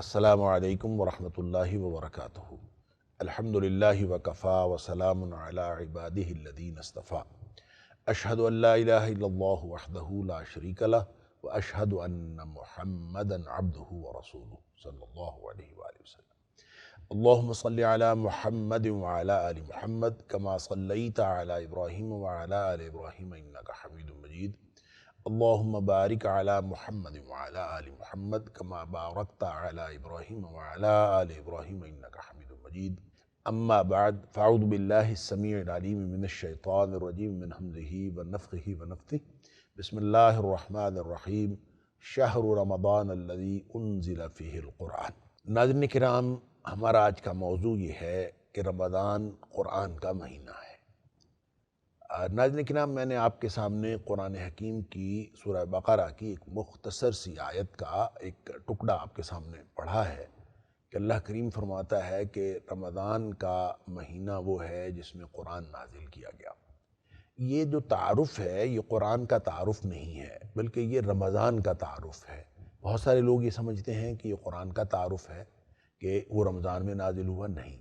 السلام علیکم ورحمۃ اللہ وبرکاتہ۔ الحمدللہ وکفا وسلام علی عبادہ الذین اصطفیٰ۔ اشہد ان لا الہ الا اللہ وحدہ لا شریک لہ واشہد ان محمدا عبدہ ورسولہ صلی اللہ علیہ وآلہ وسلم۔ اللہم صلی علی محمد وعلی آل محمد کما صلیت علی ابراہیم وعلی آل ابراہیم انک حمید مجید۔ اللہم بارک علی محمد وعلی آل محمد کما بارکت علی ابراہیم وعلی آل ابراہیم انک حمید مجید۔ اما بعد فاعوذ باللہ السمیع العلیم من الشیطان الرجیم من حمزہ ونفخہ ونفثہ۔ بسم اللہ الرحمن الرحیم۔ شہر رمضان الذی انزل فیہ القرآن۔ ناظرین کرام، ہمارا آج کا موضوع یہ ہے کہ رمضان قرآن کا مہینہ ہے۔ ناظرین کرام، میں نے آپ کے سامنے قرآن حکیم کی سورہ بقرہ کی ایک مختصر سی آیت کا ایک ٹکڑا آپ کے سامنے پڑھا ہے کہ اللہ کریم فرماتا ہے کہ رمضان کا مہینہ وہ ہے جس میں قرآن نازل کیا گیا۔ یہ جو تعارف ہے یہ قرآن کا تعارف نہیں ہے بلکہ یہ رمضان کا تعارف ہے۔ بہت سارے لوگ یہ سمجھتے ہیں کہ یہ قرآن کا تعارف ہے کہ وہ رمضان میں نازل ہوا۔ نہیں،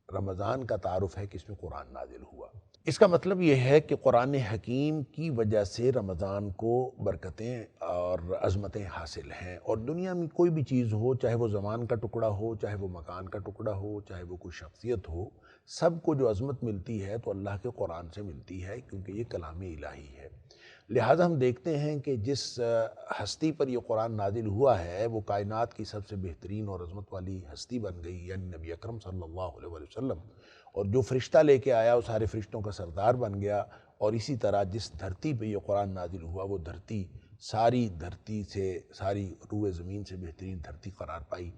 رمضان کا تعارف ہے کہ اس میں قرآن نازل ہوا۔ اس کا مطلب یہ ہے کہ قرآن حکیم کی وجہ سے رمضان کو برکتیں اور عظمتیں حاصل ہیں، اور دنیا میں کوئی بھی چیز ہو، چاہے وہ زمان کا ٹکڑا ہو، چاہے وہ مکان کا ٹکڑا ہو، چاہے وہ کوئی شخصیت ہو، سب کو جو عظمت ملتی ہے تو اللہ کے قرآن سے ملتی ہے، کیونکہ یہ کلام الہی ہے۔ لہٰذا ہم دیکھتے ہیں کہ جس ہستی پر یہ قرآن نازل ہوا ہے وہ کائنات کی سب سے بہترین اور عظمت والی ہستی بن گئی، یعنی نبی اکرم صلی اللہ علیہ وسلم، اور جو فرشتہ لے کے آیا وہ سارے فرشتوں کا سردار بن گیا۔ اور اسی طرح جس دھرتی پہ یہ قرآن نازل ہوا وہ دھرتی ساری دھرتی سے، ساری روئے زمین سے بہترین دھرتی قرار پائی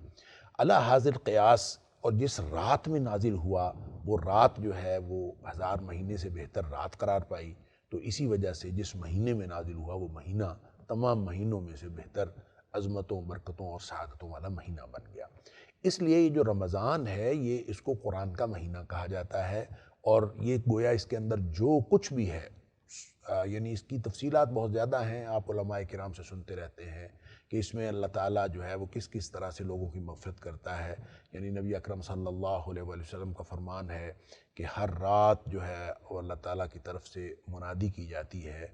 علی حاضر قیاس۔ اور جس رات میں نازل ہوا وہ رات جو ہے وہ 1000 مہینے سے بہتر رات قرار پائی۔ تو اسی وجہ سے جس مہینے میں نازل ہوا وہ مہینہ تمام مہینوں میں سے بہتر عظمتوں، برکتوں اور سعادتوں والا مہینہ بن گیا۔ اس لیے یہ جو رمضان ہے یہ اس کو قرآن کا مہینہ کہا جاتا ہے، اور یہ گویا اس کے اندر جو کچھ بھی ہے، یعنی اس کی تفصیلات بہت زیادہ ہیں، آپ علماء کرام سے سنتے رہتے ہیں کہ اس میں اللہ تعالیٰ جو ہے وہ کس کس طرح سے لوگوں کی مغفرت کرتا ہے۔ یعنی نبی اکرم صلی اللہ علیہ وآلہ وسلم کا فرمان ہے کہ ہر رات جو ہے وہ اللہ تعالیٰ کی طرف سے منادی کی جاتی ہے۔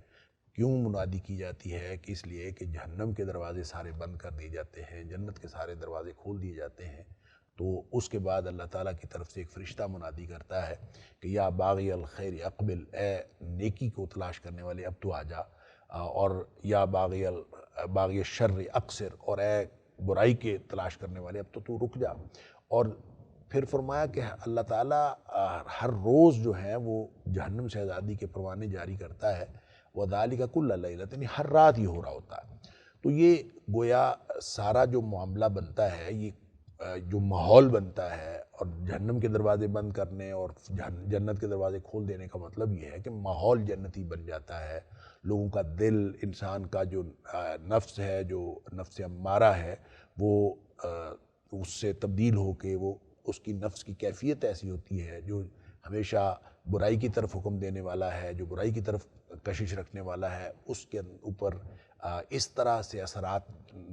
کیوں منادی کی جاتی ہے؟ کہ اس لیے کہ جہنم کے دروازے سارے بند کر دیے جاتے ہیں، جنت کے سارے دروازے کھول دیے جاتے ہیں۔ تو اس کے بعد اللہ تعالیٰ کی طرف سے ایک فرشتہ منادی کرتا ہے کہ یا باغی الخیر اقبل، اے نیکی کو تلاش کرنے والے اب تو آجا، اور یا باغی الشر اقصر، اور اے برائی کے تلاش کرنے والے اب تو رک جا۔ اور پھر فرمایا کہ اللہ تعالیٰ ہر روز جو ہے وہ جہنم سے آزادی کے پروانے جاری کرتا ہے، وَذَلِكَ كُلَّ لَيْلَةٍ، یعنی ہر رات یہ ہو رہا ہوتا ہے۔ تو یہ گویا سارا جو معاملہ بنتا ہے، یہ جو ماحول بنتا ہے، اور جہنم کے دروازے بند کرنے اور جنت کے دروازے کھول دینے کا مطلب یہ ہے کہ ماحول جنتی بن جاتا ہے۔ لوگوں کا دل، انسان کا جو نفس ہے، جو نفس امارہ ہے، وہ اس سے تبدیل ہو کے وہ اس کی نفس کی کیفیت ایسی ہوتی ہے جو ہمیشہ برائی کی طرف حکم دینے والا ہے، جو برائی کی طرف کشش رکھنے والا ہے، اس کے اوپر اس طرح سے اثرات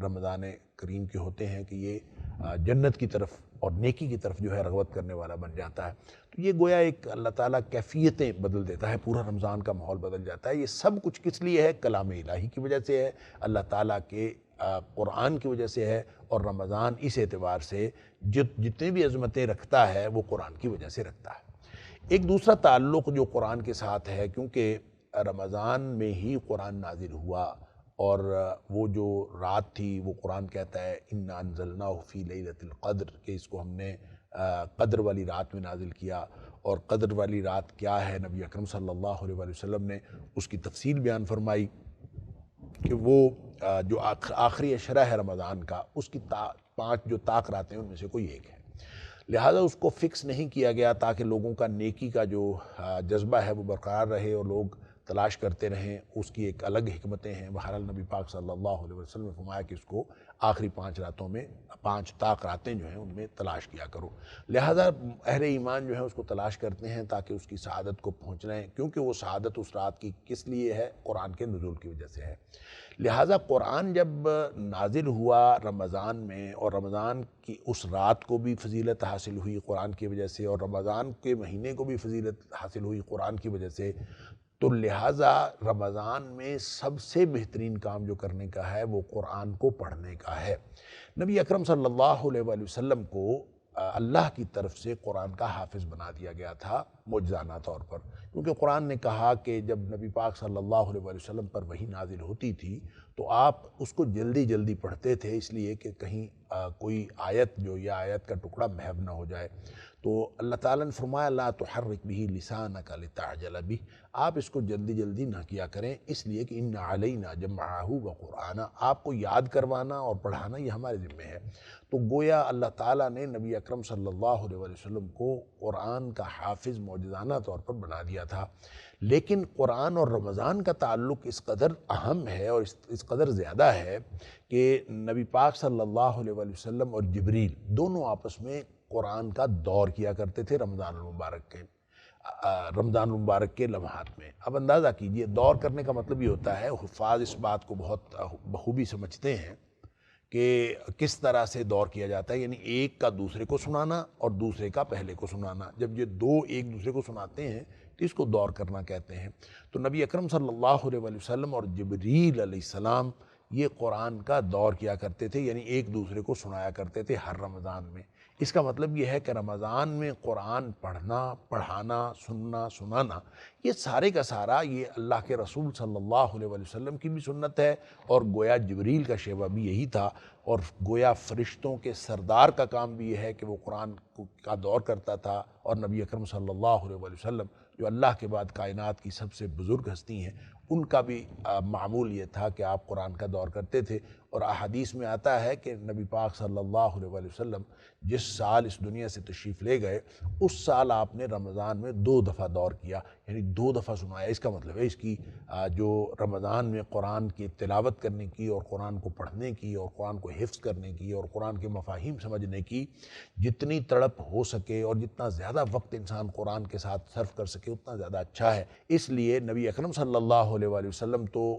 رمضان کریم کے ہوتے ہیں کہ یہ جنت کی طرف اور نیکی کی طرف جو ہے رغبت کرنے والا بن جاتا ہے۔ تو یہ گویا ایک اللہ تعالیٰ کیفیتیں بدل دیتا ہے، پورا رمضان کا ماحول بدل جاتا ہے۔ یہ سب کچھ کس لیے ہے؟ کلام الہی کی وجہ سے ہے، اللہ تعالیٰ کے قرآن کی وجہ سے ہے، اور رمضان اس اعتبار سے جتنے بھی عظمتیں رکھتا ہے وہ قرآن کی وجہ سے رکھتا ہے۔ ایک دوسرا تعلق جو قرآن کے ساتھ ہے، کیونکہ رمضان میں ہی قرآن نازل ہوا، اور وہ جو رات تھی وہ قرآن کہتا ہے اِنَّا أَنزَلْنَاهُ فِي لَيْلَةِ الْقَدْرِ، کہ اس کو ہم نے قدر والی رات میں نازل کیا۔ اور قدر والی رات کیا ہے؟ نبی اکرم صلی اللہ علیہ وآلہ وسلم نے اس کی تفصیل بیان فرمائی کہ وہ جو آخری عشرہ ہے رمضان کا، اس کی 5 جو طاق راتیں ان میں سے کوئی ایک ہے۔ لہٰذا اس کو فکس نہیں کیا گیا تاکہ لوگوں کا نیکی کا جو جذبہ ہے وہ برقرار رہے، اور لوگ تلاش کرتے رہیں، اس کی ایک الگ حکمتیں ہیں۔ بہرحال نبی پاک صلی اللہ علیہ وسلم نے فرمایا کہ اس کو آخری 5 راتوں میں، 5 طاق راتیں جو ہیں ان میں تلاش کیا کرو۔ لہٰذا اہل ایمان جو ہے اس کو تلاش کرتے ہیں تاکہ اس کی سعادت کو پہنچ رہے ہیں، کیونکہ وہ سعادت اس رات کی کس لیے ہے؟ قرآن کے نزول کی وجہ سے ہے۔ لہٰذا قرآن جب نازل ہوا رمضان میں، اور رمضان کی اس رات کو بھی فضیلت حاصل ہوئی قرآن کی وجہ سے، اور رمضان کے مہینے کو بھی فضیلت حاصل ہوئی قرآن کی وجہ سے، تو لہٰذا رمضان میں سب سے بہترین کام جو کرنے کا ہے وہ قرآن کو پڑھنے کا ہے۔ نبی اکرم صلی اللہ علیہ وآلہ وسلم کو اللہ کی طرف سے قرآن کا حافظ بنا دیا گیا تھا معجزانہ طور پر، کیونکہ قرآن نے کہا کہ جب نبی پاک صلی اللہ علیہ وآلہ وسلم پر وحی نازل ہوتی تھی تو آپ اس کو جلدی جلدی پڑھتے تھے، اس لیے کہ کہیں کوئی آیت جو یا آیت کا ٹکڑا محو نہ ہو جائے۔ تو اللہ تعالیٰ نے فرمایا لا تحرک بہ لسانک لتعجل بہ، آپ اس کو جلدی جلدی نہ کیا کریں، اس لیے کہ ان علینا جمعہ وقرآنہ، آپ کو یاد کروانا اور پڑھانا یہ ہمارے ذمہ ہے۔ تو گویا اللہ تعالیٰ نے نبی اکرم صلی اللہ علیہ وسلم کو قرآن کا حافظ معجزانہ طور پر بنا دیا تھا۔ لیکن قرآن اور رمضان کا تعلق اس قدر اہم ہے اور اس قدر زیادہ ہے کہ نبی پاک صلی اللہ علیہ وسلم اور جبریل دونوں آپس میں قرآن کا دور کیا کرتے تھے رمضان المبارک کے لمحات میں۔ اب اندازہ کیجئے، دور کرنے کا مطلب یہ ہوتا ہے، حفاظ اس بات کو بہت بخوبی سمجھتے ہیں کہ کس طرح سے دور کیا جاتا ہے، یعنی ایک کا دوسرے کو سنانا اور دوسرے کا پہلے کو سنانا۔ جب یہ دو ایک دوسرے کو سناتے ہیں تو اس کو دور کرنا کہتے ہیں۔ تو نبی اکرم صلی اللہ علیہ وسلم اور جبریل علیہ السلام یہ قرآن کا دور کیا کرتے تھے، یعنی ایک دوسرے کو سنایا کرتے تھے ہر رمضان میں۔ اس کا مطلب یہ ہے کہ رمضان میں قرآن پڑھنا، پڑھانا، سننا، سنانا، یہ سارے کا سارا یہ اللہ کے رسول صلی اللہ علیہ وسلم کی بھی سنت ہے، اور گویا جبریل کا شیوہ بھی یہی تھا، اور گویا فرشتوں کے سردار کا کام بھی یہ ہے کہ وہ قرآن کا دور کرتا تھا، اور نبی اکرم صلی اللہ علیہ وسلم جو اللہ کے بعد کائنات کی سب سے بزرگ ہستی ہیں، ان کا بھی معمول یہ تھا کہ آپ قرآن کا دور کرتے تھے۔ اور احادیث میں آتا ہے کہ نبی پاک صلی اللہ علیہ وسلم جس سال اس دنیا سے تشریف لے گئے، اس سال آپ نے رمضان میں 2 دفعہ دور کیا، یعنی 2 دفعہ سنایا۔ اس کا مطلب ہے اس کی جو رمضان میں قرآن کی تلاوت کرنے کی اور قرآن کو پڑھنے کی اور قرآن کو حفظ کرنے کی اور قرآن کے مفاہیم سمجھنے کی جتنی تڑپ ہو سکے اور جتنا زیادہ وقت انسان قرآن کے ساتھ صرف کر سکے اتنا زیادہ اچھا ہے۔ اس لیے نبی اکرم صلی اللہ علیہ وآلہ وسلم تو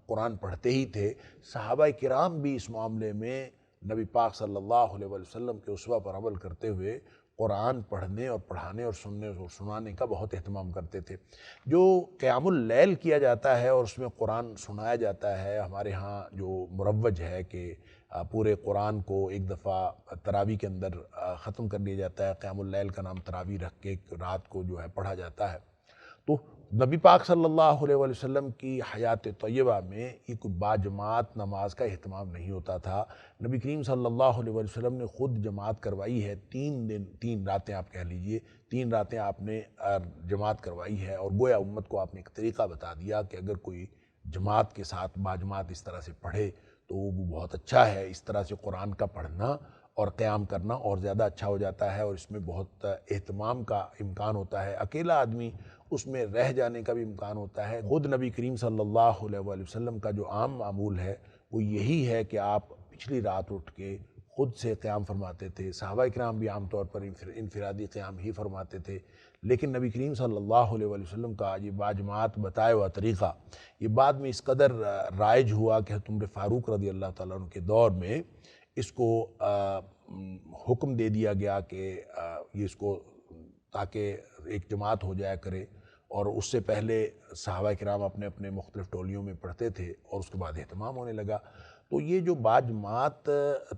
قرآن پڑھتے ہی تھے، صحابہ کرام بھی اس معاملے میں نبی پاک صلی اللہ علیہ وآلہ وسلم کے اسوہ پر عمل کرتے ہوئے قرآن پڑھنے اور پڑھانے اور سننے اور سنانے کا بہت اہتمام کرتے تھے۔ جو قیام اللیل کیا جاتا ہے اور اس میں قرآن سنایا جاتا ہے، ہمارے ہاں جو مروج ہے کہ پورے قرآن کو ایک دفعہ تراویح کے اندر ختم کر لیا جاتا ہے، قیام اللیل کا نام تراویح رکھ کے رات کو جو ہے پڑھا جاتا ہے۔ تو نبی پاک صلی اللہ علیہ وآلہ وسلم کی حیات طیبہ میں یہ کوئی باجماعت نماز کا اہتمام نہیں ہوتا تھا۔ نبی کریم صلی اللہ علیہ وآلہ وسلم نے خود جماعت کروائی ہے، 3 راتیں آپ کہہ لیجئے، 3 راتیں آپ نے جماعت کروائی ہے، اور گویا امت کو آپ نے ایک طریقہ بتا دیا کہ اگر کوئی جماعت کے ساتھ باجماعت اس طرح سے پڑھے تو وہ بہت اچھا ہے۔ اس طرح سے قرآن کا پڑھنا اور قیام کرنا اور زیادہ اچھا ہو جاتا ہے، اور اس میں بہت اہتمام کا امکان ہوتا ہے۔ اکیلا آدمی اس میں رہ جانے کا بھی امکان ہوتا ہے۔ خود نبی کریم صلی اللہ علیہ وآلہ وسلم کا جو عام معمول ہے وہ یہی ہے کہ آپ پچھلی رات اٹھ کے خود سے قیام فرماتے تھے۔ صحابہ کرام بھی عام طور پر انفرادی قیام ہی فرماتے تھے، لیکن نبی کریم صلی اللہ علیہ وآلہ وسلم کا یہ باجماعت بتایا ہوا طریقہ یہ بعد میں اس قدر رائج ہوا کہ حضرت عمر فاروق رضی اللہ تعالیٰ عنہ کے دور میں اس کو حکم دے دیا گیا کہ یہ اس کو تاکہ ایک جماعت ہو جایا کرے، اور اس سے پہلے صحابہ کرام اپنے اپنے مختلف ٹولیوں میں پڑھتے تھے اور اس کے بعد اہتمام ہونے لگا۔ تو یہ جو باجماعت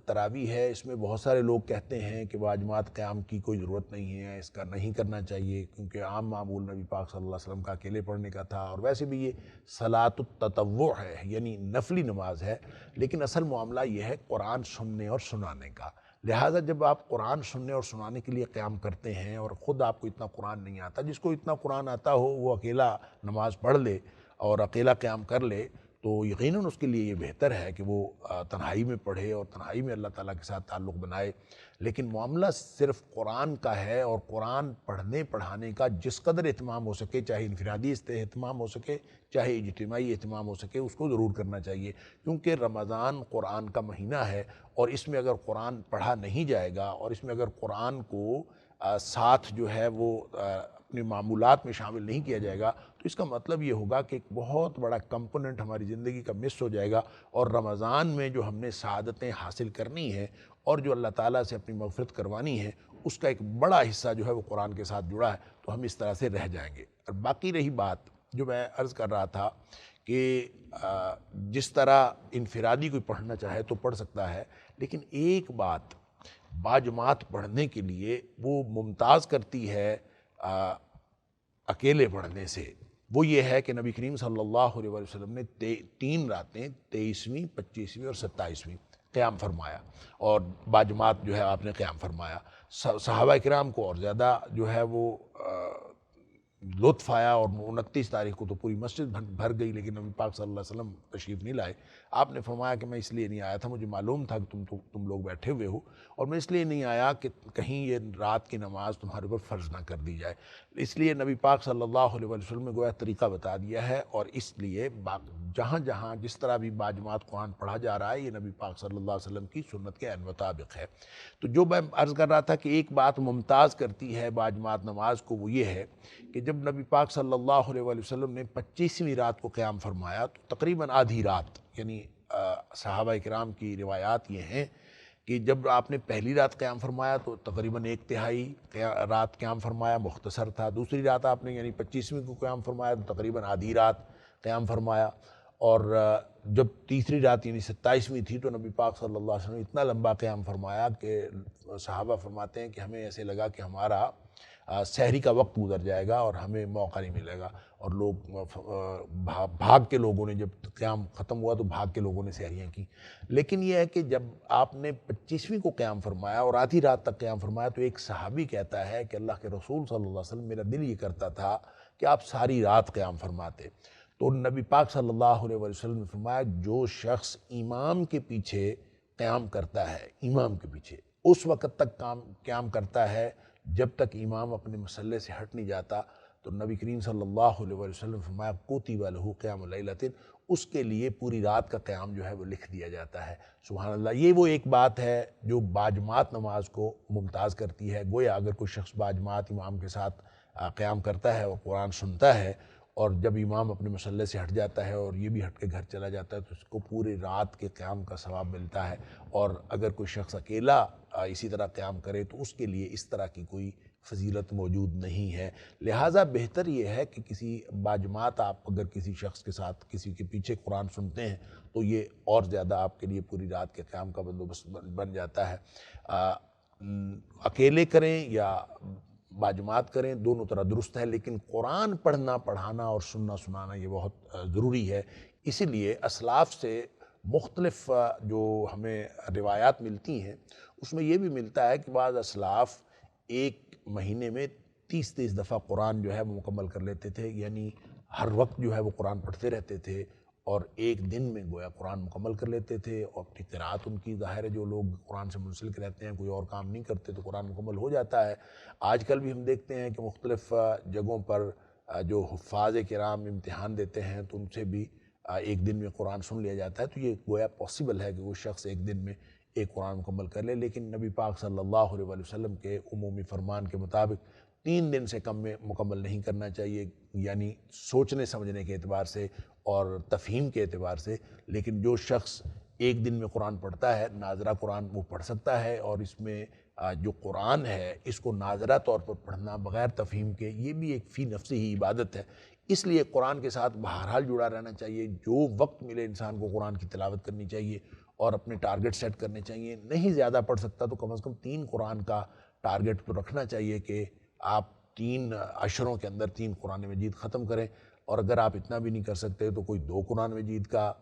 تراویح ہے، اس میں بہت سارے لوگ کہتے ہیں کہ باجماعت قیام کی کوئی ضرورت نہیں ہے، اس کا نہیں کرنا چاہیے، کیونکہ عام معمول نبی پاک صلی اللہ علیہ وسلم کا اکیلے پڑھنے کا تھا، اور ویسے بھی یہ صلاۃ التطوع ہے، یعنی نفلی نماز ہے، لیکن اصل معاملہ یہ ہے قرآن سننے اور سنانے کا۔ لہٰذا جب آپ قرآن سننے اور سنانے کے لیے قیام کرتے ہیں اور خود آپ کو اتنا قرآن نہیں آتا، جس کو اتنا قرآن آتا ہو وہ اکیلا نماز پڑھ لے اور اکیلا قیام کر لے، تو یقیناً اس کے لیے یہ بہتر ہے کہ وہ تنہائی میں پڑھے اور تنہائی میں اللہ تعالیٰ کے ساتھ تعلق بنائے۔ لیکن معاملہ صرف قرآن کا ہے، اور قرآن پڑھنے پڑھانے کا جس قدر اہتمام ہو سکے، چاہے انفرادی اہتمام ہو سکے چاہے اجتماعی اہتمام ہو سکے، اس کو ضرور کرنا چاہیے، کیونکہ رمضان قرآن کا مہینہ ہے، اور اس میں اگر قرآن پڑھا نہیں جائے گا، اور اس میں اگر قرآن کو ساتھ جو ہے وہ اپنے معمولات میں شامل نہیں کیا جائے گا، تو اس کا مطلب یہ ہوگا کہ ایک بہت بڑا کمپوننٹ ہماری زندگی کا مس ہو جائے گا، اور رمضان میں جو ہم نے سعادتیں حاصل کرنی ہیں اور جو اللہ تعالیٰ سے اپنی مغفرت کروانی ہے، اس کا ایک بڑا حصہ جو ہے وہ قرآن کے ساتھ جڑا ہے، تو ہم اس طرح سے رہ جائیں گے۔ اور باقی رہی بات جو میں عرض کر رہا تھا کہ جس طرح انفرادی کوئی پڑھنا چاہے تو پڑھ سکتا ہے، لیکن ایک بات باجماعت پڑھنے کے لیے وہ ممتاز کرتی ہے اکیلے پڑھنے سے، وہ یہ ہے کہ نبی کریم صلی اللہ علیہ وسلم نے 3 راتیں 23ویں 25ویں اور 27ویں قیام فرمایا، اور باجماعت جو ہے آپ نے قیام فرمایا۔ صحابہ کرام کو اور زیادہ جو ہے وہ لطف آیا، اور 29 تاریخ کو تو پوری مسجد بھر گئی، لیکن نبی پاک صلی اللہ علیہ وسلم تشریف نہیں لائے۔ آپ نے فرمایا کہ میں اس لیے نہیں آیا تھا، مجھے معلوم تھا کہ تم لوگ بیٹھے ہوئے ہو، اور میں اس لیے نہیں آیا کہ کہیں یہ رات کی نماز تمہارے اوپر فرض نہ کر دی جائے۔ اس لیے نبی پاک صلی اللہ علیہ وسلم نے گویا طریقہ بتا دیا ہے، اور اس لیے جہاں جہاں جس طرح بھی باجماعت قرآن پڑھا جا رہا ہے، یہ نبی پاک صلی اللہ علیہ وسلم کی سنت کے عین مطابق ہے۔ تو جو میں عرض کر رہا تھا کہ ایک بات ممتاز کرتی ہے باجماعت نماز کو، وہ یہ ہے کہ جب نبی پاک صلی اللہ علیہ وسلم نے 25ویں رات کو قیام فرمایا، تو تقریباً آدھی رات، یعنی صحابہ کرام کی روایات یہ ہیں کہ جب آپ نے پہلی رات قیام فرمایا تو تقریباً 1/3 رات قیام فرمایا، مختصر تھا۔ دوسری رات آپ نے یعنی 25ویں کو قیام فرمایا تو تقریباً آدھی رات قیام فرمایا، اور جب تیسری رات یعنی 27ویں تھی تو نبی پاک صلی اللہ علیہ وسلم نے اتنا لمبا قیام فرمایا کہ صحابہ فرماتے ہیں کہ ہمیں ایسے لگا کہ ہمارا سحری کا وقت گزر جائے گا اور ہمیں موقع نہیں ملے گا، اور لوگ بھاگ کے لوگوں نے، جب قیام ختم ہوا تو بھاگ کے لوگوں نے سحریاں کی۔ لیکن یہ ہے کہ جب آپ نے 25ویں کو قیام فرمایا اور آدھی رات تک قیام فرمایا، تو ایک صحابی کہتا ہے کہ اللہ کے رسول صلی اللہ علیہ وسلم، میرا دل یہ کرتا تھا کہ آپ ساری رات قیام فرماتے۔ تو نبی پاک صلی اللہ علیہ وسلم نے فرمایا، جو شخص امام کے پیچھے قیام کرتا ہے، امام کے پیچھے اس وقت تک قیام کرتا ہے جب تک امام اپنے مصلے سے ہٹ نہیں جاتا، تو نبی کریم صلی اللہ علیہ وسلم نے فرمایا کتب لہ قیام لیلۃ، اس کے لیے پوری رات کا قیام جو ہے وہ لکھ دیا جاتا ہے۔ سبحان اللہ، یہ وہ ایک بات ہے جو باجماعت نماز کو ممتاز کرتی ہے۔ گویا اگر کوئی شخص باجماعت امام کے ساتھ قیام کرتا ہے اور قرآن سنتا ہے، اور جب امام اپنے مصلے سے ہٹ جاتا ہے اور یہ بھی ہٹ کے گھر چلا جاتا ہے، تو اس کو پوری رات کے قیام کا ثواب ملتا ہے۔ اور اگر کوئی شخص اکیلا اسی طرح قیام کرے تو اس کے لیے اس طرح کی کوئی فضیلت موجود نہیں ہے۔ لہٰذا بہتر یہ ہے کہ کسی باجماعت آپ اگر کسی شخص کے ساتھ کسی کے پیچھے قرآن سنتے ہیں تو یہ اور زیادہ آپ کے لیے پوری رات کے قیام کا بندوبست بن جاتا ہے۔ اکیلے کریں یا باجماعت کریں، دونوں طرح درست ہے، لیکن قرآن پڑھنا پڑھانا اور سننا سنانا یہ بہت ضروری ہے۔ اسی لیے اسلاف سے مختلف جو ہمیں روایات ملتی ہیں، اس میں یہ بھی ملتا ہے کہ بعض اسلاف ایک مہینے میں 30 دفعہ قرآن جو ہے وہ مکمل کر لیتے تھے، یعنی ہر وقت جو ہے وہ قرآن پڑھتے رہتے تھے، اور ایک دن میں گویا قرآن مکمل کر لیتے تھے، اور اپنی قرأت ان کی ظاہر ہے، جو لوگ قرآن سے منسلک رہتے ہیں، کوئی اور کام نہیں کرتے تو قرآن مکمل ہو جاتا ہے۔ آج کل بھی ہم دیکھتے ہیں کہ مختلف جگہوں پر جو حفاظ کرام امتحان دیتے ہیں تو ان سے بھی ایک دن میں قرآن سن لیا جاتا ہے، تو یہ گویا پاسبل ہے کہ وہ شخص ایک دن میں ایک قرآن مکمل کر لے، لیکن نبی پاک صلی اللہ علیہ وسلم کے عمومی فرمان کے مطابق 3 دن سے کم میں مکمل نہیں کرنا چاہیے، یعنی سوچنے سمجھنے کے اعتبار سے اور تفہیم کے اعتبار سے۔ لیکن جو شخص ایک دن میں قرآن پڑھتا ہے، ناظرہ قرآن وہ پڑھ سکتا ہے، اور اس میں جو قرآن ہے اس کو ناظرہ طور پر پڑھنا بغیر تفہیم کے، یہ بھی ایک فی نفسی ہی عبادت ہے۔ اس لیے قرآن کے ساتھ بہرحال جڑا رہنا چاہیے، جو وقت ملے انسان کو قرآن کی تلاوت کرنی چاہیے اور اپنے ٹارگٹ سیٹ کرنے چاہیے۔ نہیں زیادہ پڑھ سکتا تو کم از کم 3 قرآن کا ٹارگٹ تو رکھنا چاہیے کہ آپ 3 عشروں کے اندر 3 قرآن مجید ختم کریں، اور اگر آپ اتنا بھی نہیں کر سکتے تو کوئی 2 قرآن مجید کا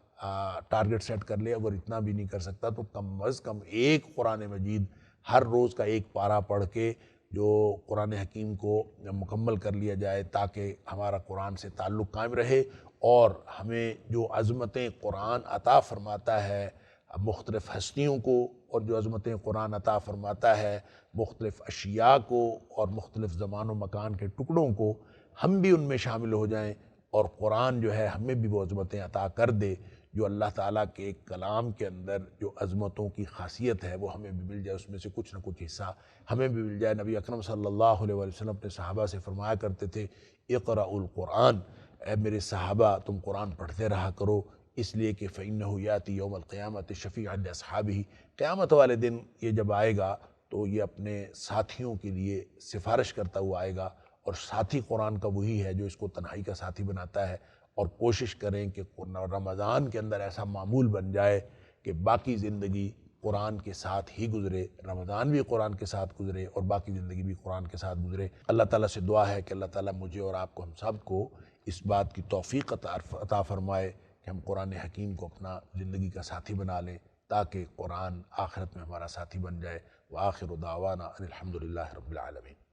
ٹارگٹ سیٹ کر لے۔ اگر اتنا بھی نہیں کر سکتا تو کم از کم 1 قرآن مجید ہر روز کا 1 پارہ پڑھ کے جو قرآن حکیم کو مکمل کر لیا جائے تاکہ ہمارا قرآن سے تعلق قائم رہے، اور ہمیں جو عظمتیں قرآن عطا فرماتا ہے مختلف ہستیوں کو، اور جو عظمتیں قرآن عطا فرماتا ہے مختلف اشیاء کو اور مختلف زمان و مکان کے ٹکڑوں کو، ہم بھی ان میں شامل ہو جائیں، اور قرآن جو ہے ہمیں بھی وہ عظمتیں عطا کر دے جو اللہ تعالیٰ کے ایک کلام کے اندر جو عظمتوں کی خاصیت ہے وہ ہمیں بھی مل جائے، اس میں سے کچھ نہ کچھ حصہ ہمیں بھی مل جائے۔ نبی اکرم صلی اللہ علیہ وسلم اپنے صحابہ سے فرمایا کرتے تھے، اقرأوا القرآن، اے میرے صحابہ تم قرآن پڑھتے رہا کرو، اس لیے کہ فإنہ یأتی یوم القیامۃ شفیعا لأصحابہ، قیامت والے دن یہ جب آئے گا تو یہ اپنے ساتھیوں کے لیے سفارش کرتا ہوا آئے گا، اور ساتھی قرآن کا وہی ہے جو اس کو تنہائی کا ساتھی بناتا ہے۔ اور کوشش کریں کہ رمضان کے اندر ایسا معمول بن جائے کہ باقی زندگی قرآن کے ساتھ ہی گزرے، رمضان بھی قرآن کے ساتھ گزرے اور باقی زندگی بھی قرآن کے ساتھ گزرے۔ اللہ تعالیٰ سے دعا ہے کہ اللہ تعالیٰ مجھے اور آپ کو، ہم سب کو اس بات کی توفیق عطا فرمائے کہ ہم قرآن حکیم کو اپنا زندگی کا ساتھی بنا لیں، تاکہ قرآن آخرت میں ہمارا ساتھی بن جائے۔ وآخر دعوانا ان الحمد للہ رب العالمین۔